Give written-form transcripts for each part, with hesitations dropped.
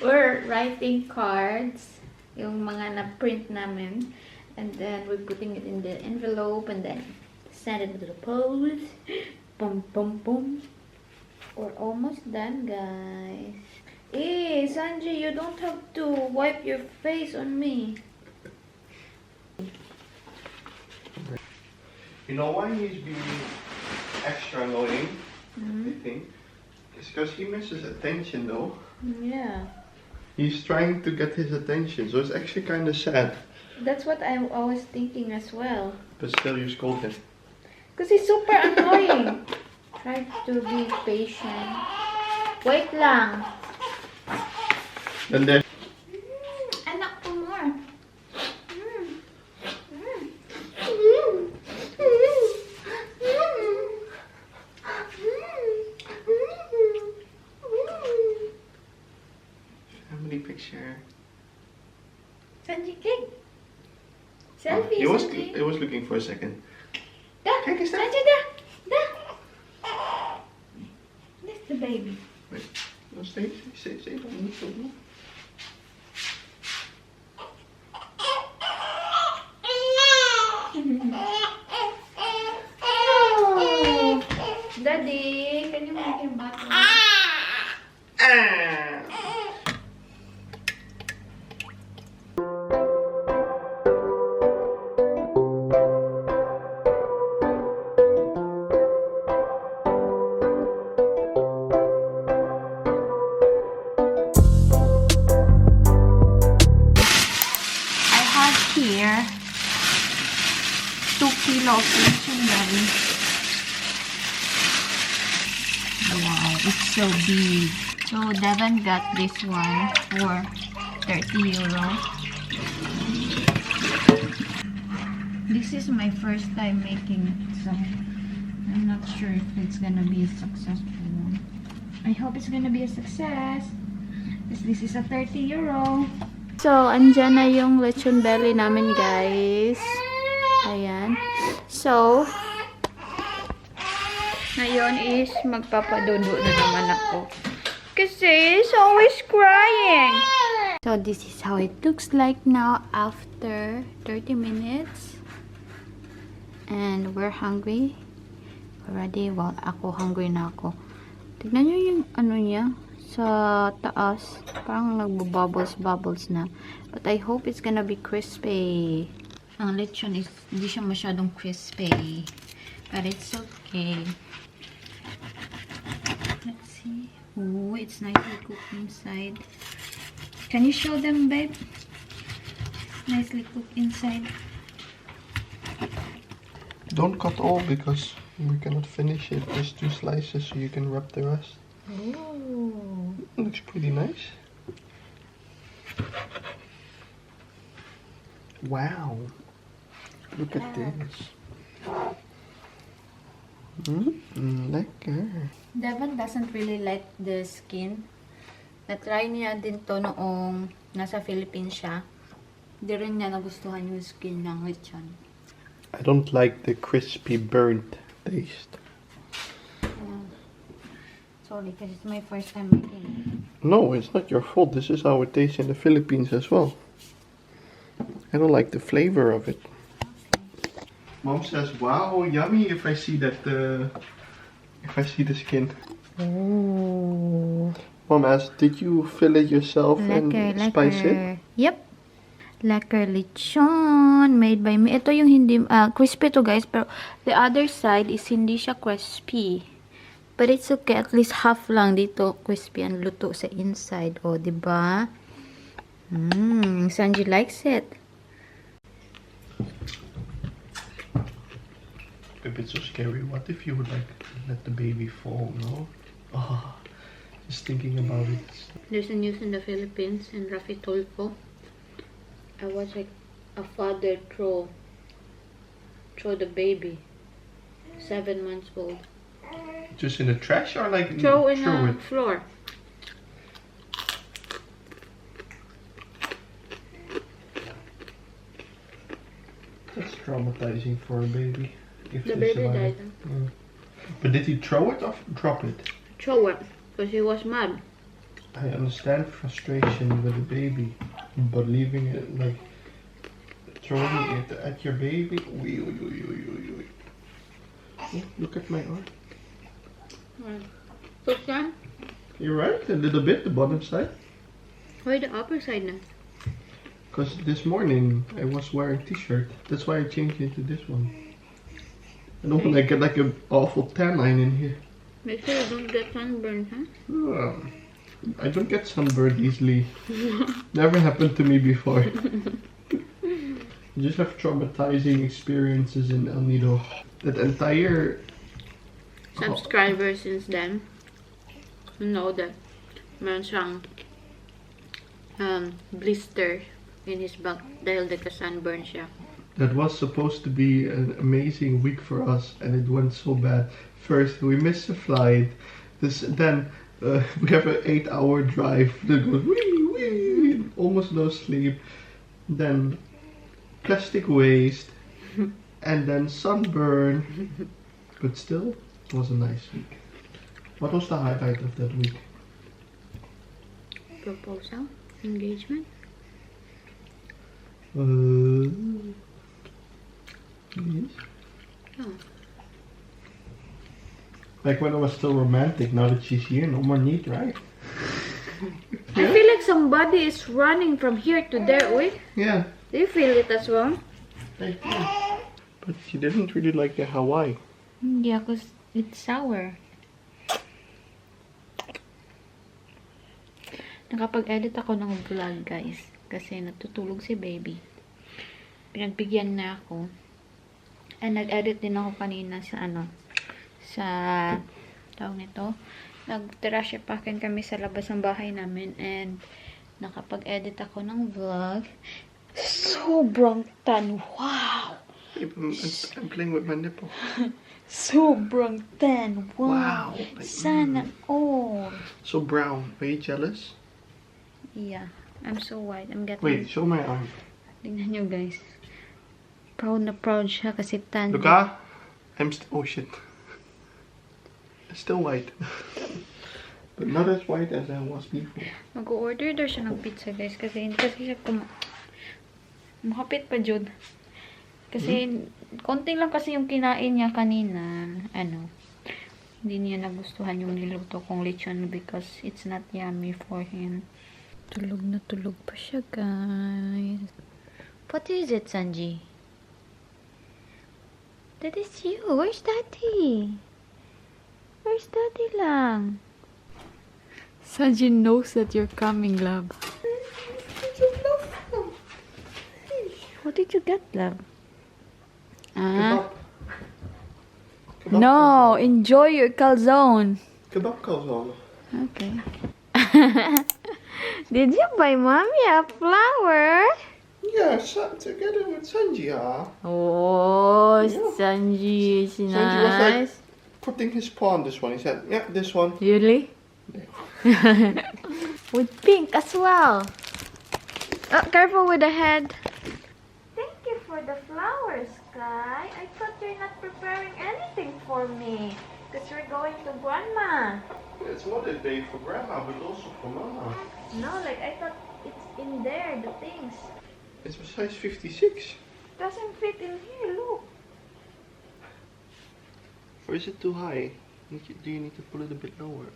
We're writing cards, yung mga na-print namin, and then we're putting it in the envelope and then send it to the post. Boom, boom, boom. We're almost done, guys. Hey, Sanji, you don't have to wipe your face on me. You know why he's being extra annoying? I think it's because he misses attention, though. Yeah. He's trying to get his attention, so it's actually kind of sad. That's what I was thinking as well. But still, you scold him. Because he's super annoying. Try to be patient. Wait lang. And then Anak ko more. family picture. Sanji, cake. Selfie, He Sanji. was looking for a second. Da, Kijk eens daar. Sanji, da. Da. That's the baby. Wait, no, stay, don't move, don't move. Oh, Daddy, can you make him bottle? I have here 2 kilos of chicken. Wow, it's so big. So Devon got this one for 30 euro. This is my first time making it, so I'm not sure if it's gonna be a successful one. I hope it's gonna be a success. Because this is a 30 euro. So, andyan na yung lechon belly namin, guys. Ayan. So, ngayon is magpapadudo na naman ako. Kasi he's always crying. So, this is how it looks like now after 30 minutes. And we're hungry already. Well, ako hungry na ako. Tignan nyo yung ano niya sa taas. Parang nagbo-bubbles na. But I hope it's gonna be crispy. Ang lechon is hindi siya masyadong crispy. But it's okay. Let's see. Oh, it's nicely cooked inside. Can you show them, babe? Nicely cooked inside. Don't cut all because we cannot finish it. There's 2 slices, so you can wrap the rest. Oh. Looks pretty nice. Wow. Look at this. Lekker. Devon doesn't really like the skin. Na-try niya din to noong nasa Philippines siya. Hindi rin niya nagustuhan yung skin ng lechon. I don't like the crispy burnt taste. Sorry, because it's my first time making it. No, it's not your fault. This is how it tastes in the Philippines as well. I don't like the flavor of it. Mom says, "Wow, yummy!" If I see that, if I see the skin. Oh, Mom asked, "Did you fill it yourself and spice it?" Yep. Lekker lechon made by me. Ito yung hindi crispy to, guys, pero the other side is hindi siya crispy. But it's okay, at least half lang dito crispy ang luto sa inside. Oh, 'di ba? Sanji likes it. A bit so scary. What if you would like let the baby fall? No. Oh, just thinking about it. There's a news in the Philippines in Rafi Tulfo. I watched like a father throw the baby, 7 months old. Just in the trash or like Throw in throw the it? floor. That's traumatizing for a baby. If The they baby survive. died. Yeah. But did he throw it or drop it? Throw it, because he was mad. I understand frustration with the baby, but leaving it like throwing it at your baby. Wee, wee, wee, wee, wee, wee. Oh, look at my arm. Push down. You're right, a little bit, the bottom side. Why the upper side na? Because this morning I was wearing t-shirt. That's why I changed into this one. I don't want to get like an awful tan line in here. Make sure you don't get sunburned, huh? I don't get sunburned easily. Never happened to me before. I just have traumatizing experiences in El Nido. That entire Subscriber since then know that meron siyang blister in his back dahil nagka-sunburn siya. that was supposed to be an amazing week for us, and it went so bad. First, we missed the flight. Then we have an 8-hour drive that goes wee wee, almost no sleep. Then plastic waste, and then sunburn. But still, it was a nice week. What was the highlight of that week? Proposal? Engagement? Yes. Oh. Like when I was still romantic, now that she's here, no more need, right? I feel like somebody is running from here to there. Wait, Yeah. do you feel it as well? Thank you. But she didn't really like the Hawaii. Yeah, because it's sour. Nakapag-edit ako ng vlog, guys. Kasi natutulog si baby. Pinagbigyan na ako. And nag-edit din ako kanina sa sa tawag nito. Nag-trash packing kami sa labas ng bahay namin. And nakapag-edit ako ng vlog. Sobrang tan. Wow! I'm playing with my nipple. Sobrang tan. Wow! Wow. Sana all. So brown. Are you jealous? Yeah. I'm so white. I'm getting... Wait, show my arm. Tingnan nyo, guys. Proud na proud siya kasi tan. Look, oh shit. It's still white. But not as white as I was before. Mag-order daw siya ng pizza, guys. Kasi siya makapit pa, Jud. Kasi, konti lang kasi yung kinain niya kanina. Hindi niya nagustuhan yung niluto kong lechon because it's not yummy for him. Tulog na tulog pa siya, guys. What is it, Sanji? That is you. Where's Daddy? Where's Daddy lang? Sanji knows that you're coming, love. What did you get, love? Kebab. Kebab No, calzone. enjoy your calzone. Kebab calzone. Okay. Did you buy mommy a flower? Yeah, together with Sanji, Oh, Yeah. Sanji is Sanji was like nice. putting his paw on this one. He said, yeah, this one. Really? With pink as well. Oh, careful with the head. Thank you for the flowers, Sky. I thought you're not preparing anything for me. Because we're going to Grandma. It's Mother's Day for Grandma, but also for Mama. No, like I thought it's in there, the things. It's a size 56. Doesn't fit in here, look. Or is it too high? Do you need to pull it a bit lower?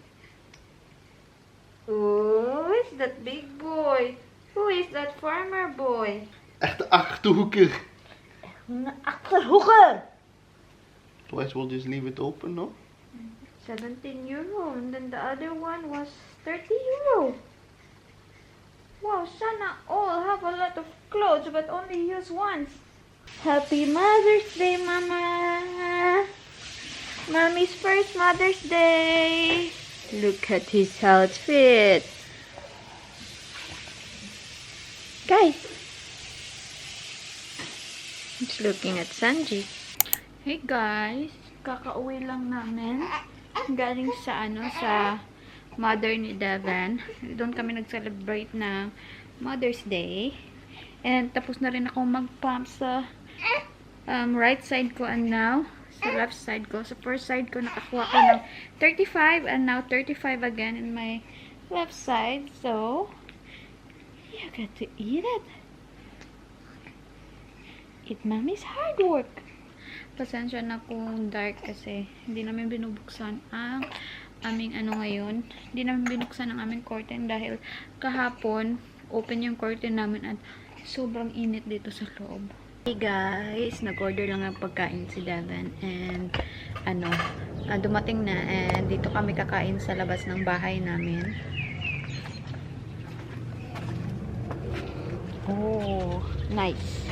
Who is that big boy? Who is that farmer boy? Echte achterhoeker. Achterhoeken! Otherwise we'll just leave it open, no? 17 euro, and then the other one was 30 euro. Wow, sana all have a lot of clothes but only use once. Happy Mother's Day, Mama! Mommy's first Mother's Day! Look at his outfit! Guys! Just looking at Sanji. Hey guys! Kakauwi lang namin. Galing sa sa mother ni Devon. Doon kami nag-celebrate ng Mother's Day. And tapos na rin ako mag-pump sa right side ko and now sa left side ko. Sa first side ko nakakuha ko ng 35 and now 35 again in my left side, so you got to eat it. Eat mommy's hard work. Pasensya na kung dark kasi hindi namin binubuksan ang aming ngayon. Hindi namin binuksan ang aming curtain dahil kahapon open yung curtain namin at sobrang init dito sa loob. Hey guys, nag-order lang ng pagkain si Devin and dumating na and dito kami kakain sa labas ng bahay namin. Oh, nice.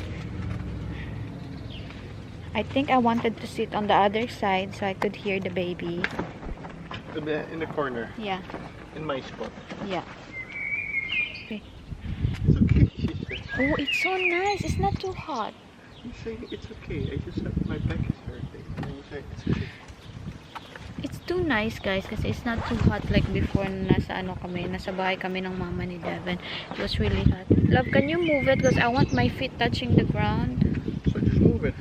I think I wanted to sit on the other side so I could hear the baby. In the corner. Yeah. In my spot. Yeah. Okay. It's okay, she said. Oh, it's so nice. It's not too hot. You say it's okay. I just said my back is hurting. And you say it's okay. It's too nice, guys, kasi it's not too hot like before na nasa bahay kami ng mama ni Devin. It was really hot. Love, can you move it? Because I want my feet touching the ground. So just move it.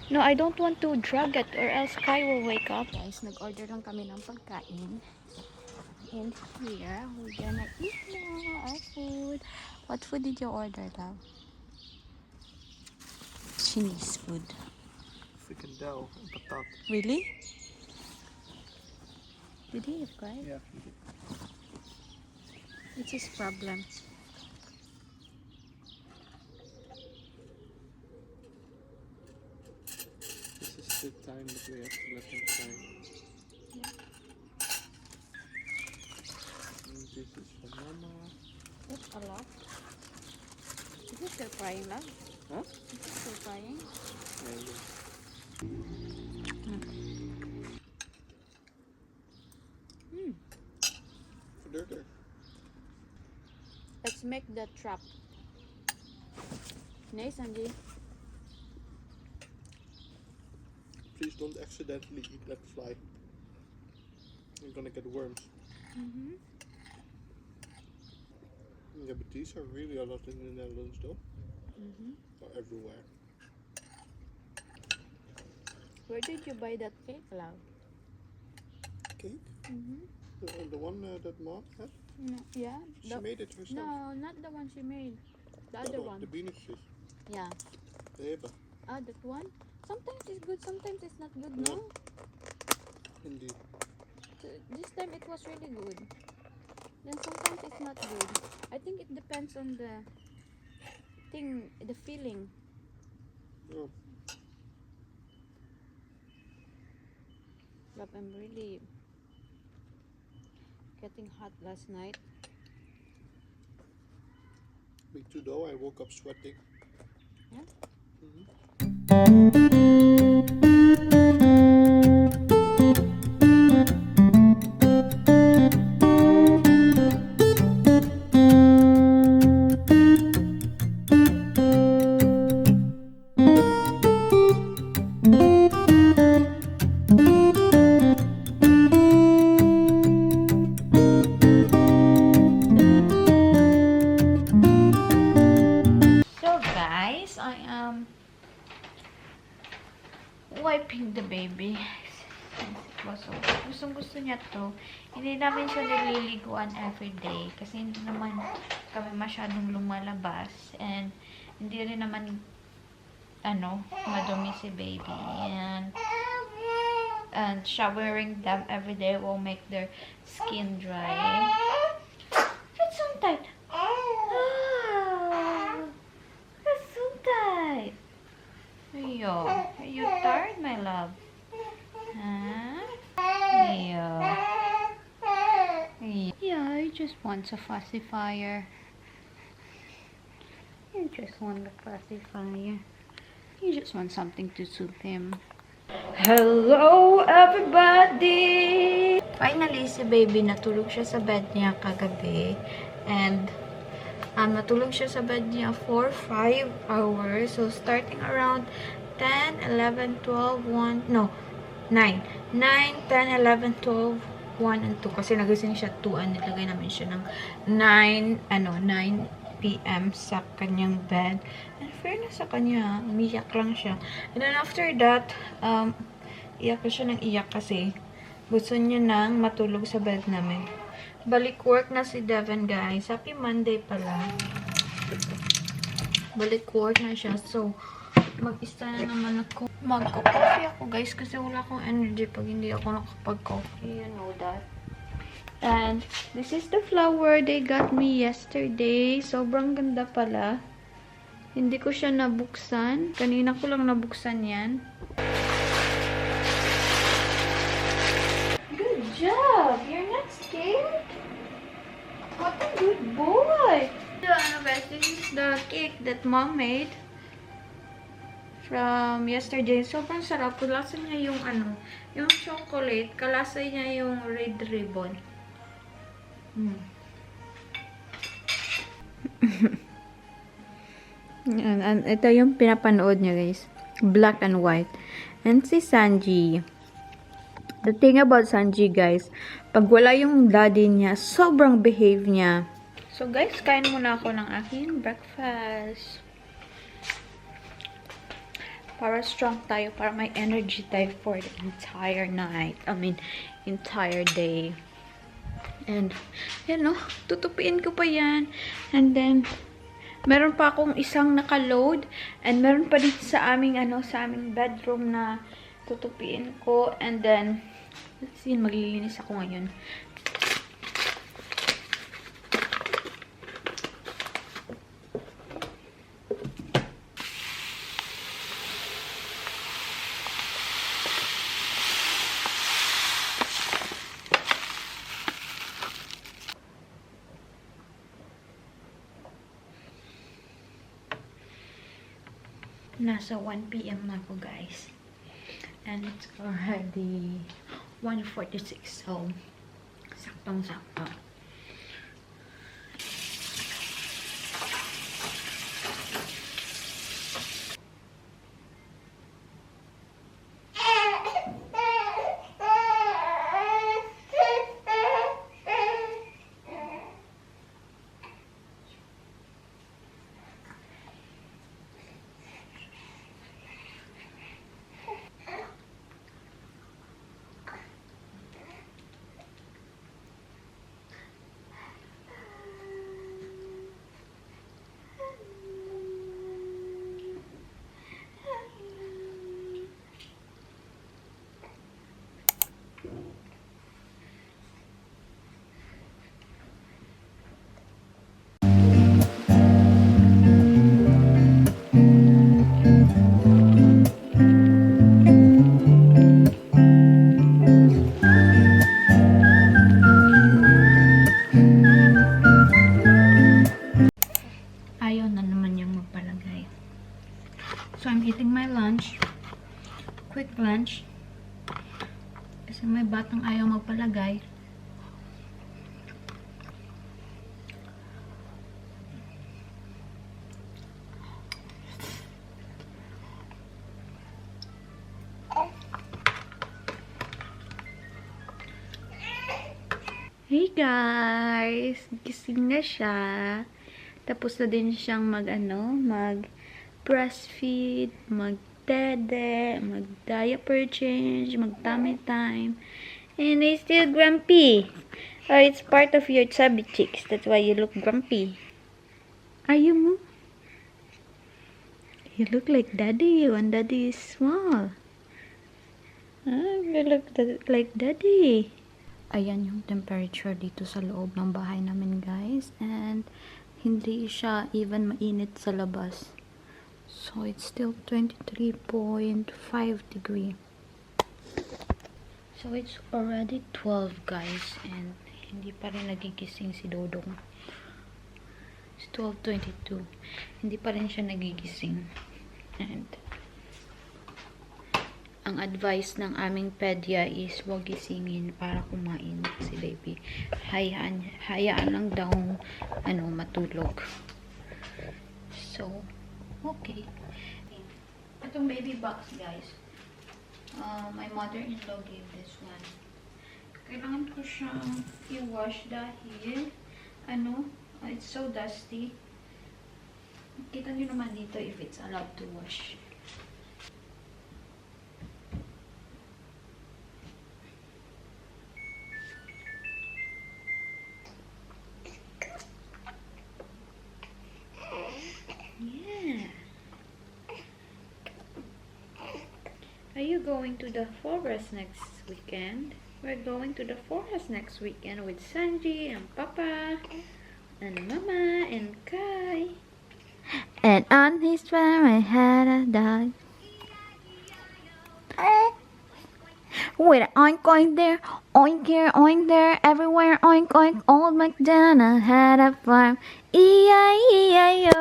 No, I don't want to drag it or else Kai will wake up. Guys, nag-order lang kami ng pagkain. And here, we're gonna eat now our food. What food did you order, love? Chinese food. Frikandel and patat. Really? Did he eat, Kai? Yeah. It's his problem. This is the time that we have to let him try. Yeah. And this is for Mama. That's a lot. Is it still crying, love? Huh? Is it still crying? Yeah. Further. Let's make the trap. Nice, Angie. Please don't accidentally eat that fly. You're gonna get worms. Yeah, but these are really a lot in the Netherlands though. Or everywhere. Where did you buy that cake, love? Cake? The one that Mom had? No, yeah. She made it herself. No, not the one she made. The other one. The beanies. Yeah. The heba. Ah, that one? Sometimes it's good, sometimes it's not good, Yeah. no? Indeed. So, this time it was really good. Then sometimes it's not good. I think it depends on the thing, the feeling. Oh. But I'm really getting hot last night. Me too though, I woke up sweating. Yeah? So guys, I am wiping the baby. Since it was so gustong-gusto niya to. Hindi namin siya nililiguan everyday kasi hindi naman kami masyadong lumalabas and hindi rin naman madumi si baby and showering them everyday will make their skin dry. It's so tight. It's so tight. Are you tired, my love? Huh? Yeah, he just wants a pacifier. You just want a pacifier. You just want something to soothe him. Hello, everybody! Finally, si baby natulog siya sa bed niya kagabi. And natulog siya sa bed niya for 5 hours. So, starting around 10, 11, 12, 1, no, 9. 9, 10, 11, 12, 1, and 2. Kasi nagising siya 2, nilagay namin siya ng 9 p.m. sa kanyang bed. And fairness sa kanya, umiyak lang siya. And then after that, iyak siya ng iyak kasi Gusto niya nang matulog sa bed namin. Balik work na si Devin, guys. Happy Monday pala. Balik work na siya. So, mag-isa na naman ako. Magko-coffee ako, guys, kasi wala akong energy pag hindi ako nakapag-coffee. You know that. And, this is the flower they got me yesterday. Sobrang ganda pala. Hindi ko siya nabuksan. Kanina ko lang nabuksan yan. Good job! You're not scared? What a good boy! So, ano guys, this is the cake that mom made from yesterday. Sobrang sarap. Kalasa niya yung yung chocolate. Kalasa niya yung red ribbon. And ito yung pinapanood niya, guys. Black and white. And si Sanji. The thing about Sanji, guys, pag wala yung daddy niya, sobrang behave niya. So, guys, kain muna ako ng aking breakfast. Para strong tayo, para may energy tayo for the entire night. I mean, entire day. And, yan no, tutupiin ko pa yan. And then, meron pa akong isang naka-load. And meron pa dito sa aming, sa aming bedroom na tutupiin ko. And then, let's see, maglilinis ako ngayon. Nasa 1 PM na ako, guys. And it's already 1:46. So, saktong-sakto. So, I'm eating my lunch. Quick lunch. Kasi may batang ayaw magpalagay. Hey guys! Gising na siya. Tapos na din siyang mag-breastfeed, mag-dede, mag-diaper change, mag-tummy time. And he's still grumpy. Oh, it's part of your chubby cheeks. That's why you look grumpy. Are you mo? You look like daddy when daddy is small. You look like daddy. Ayan yung temperature dito sa loob ng bahay namin, guys. And hindi siya even mainit sa labas. So, it's still 23.5 degree. So, it's already 12, guys. And hindi pa rin nagigising si Dodong. It's 12:22. Hindi pa rin siya nagigising. And ang advice ng aming pedya is huwag gisingin para kumain si baby. Hayaan lang daw matulog. So, okay. Itong baby box, guys. My mother-in-law gave this one. Kailangan ko siyang i-wash dahil it's so dusty. Kita nyo naman dito if it's allowed to wash. you going to the forest next weekend? We're going to the forest next weekend with Sanji and Papa and Mama and Kai. And on his farm I had a dog. With an oink oink there, oink here, oink there, everywhere oink oink. Old MacDonald had a farm, E-I-E-I-O.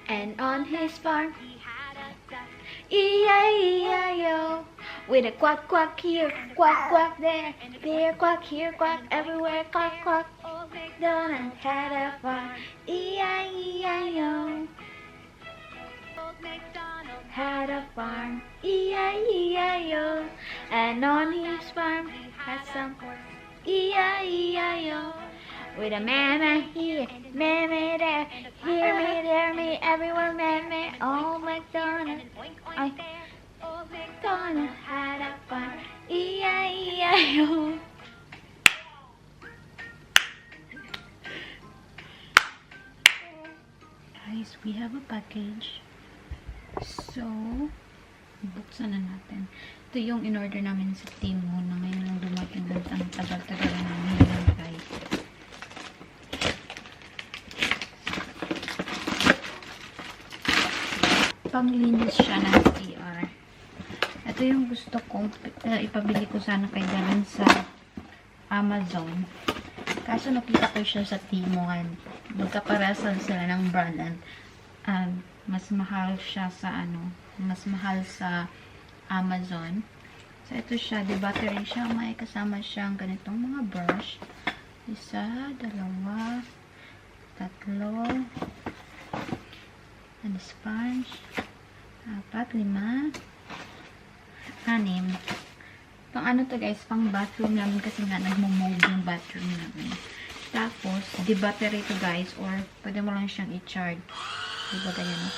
And on his farm he had a duck, E-I-E-I-O. With a quack quack here, quack quack there, there quack here, quack everywhere, quack quack. Old MacDonald had a farm, E-I-E-I-O. Old MacDonald had a farm, E-I-E-I-O. And on his farm he had some horse, E-I-E-I-O. With a mama here, mama there, hear me, there me, everywhere, mama. Old MacDonald, old MacDonald had a farm, E-I-E-I-O. Guys, we have a package. So, buksan na natin. Ito yung in-order namin sa Temu na ngayon lang dumating at ang tagal-tagal na nilagay. Panglinis siya ng CR. Ito yung gusto kong ipabili ko sana kay Darren sa Amazon. Kaso nakita ko siya sa Temu. Magkaparasal sila ng brand. Mas mahal siya sa mas mahal sa Amazon. So, ito siya. Di battery siya. May kasama siyang ganitong mga brush. 1, 2, 3, and sponge. 4, 5, 6. Pang ano to guys? Pang bathroom namin kasi nga nagmo-mold yung bathroom namin. Tapos, di battery to guys, or pwede mo lang siyang i-charge. Diba ganyan?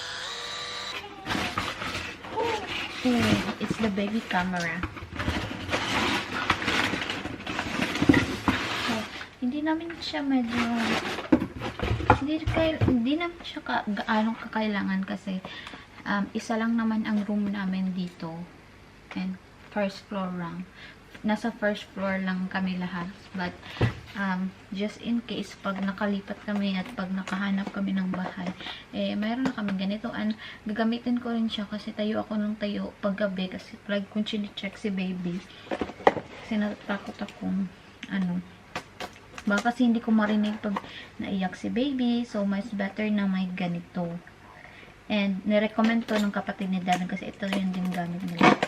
It's the baby camera. So, hindi namin siya medyo hindi namin siya gaano kakailangan kasi isa lang naman ang room namin dito. And first floor lang. Nasa first floor lang kami lahat. But, just in case, pag nakalipat kami at pag nakahanap kami ng bahay, mayroon na kami ganito. And, gagamitin ko rin siya kasi tayo ako ng tayo paggabi kasi pag kung chine-check si baby. Kasi natakot akong, baka kasi hindi ko marinig pag naiyak si baby. So, mas better na may ganito. And, nirecommend to ng kapatid ni Darren kasi ito yung din gamit nila.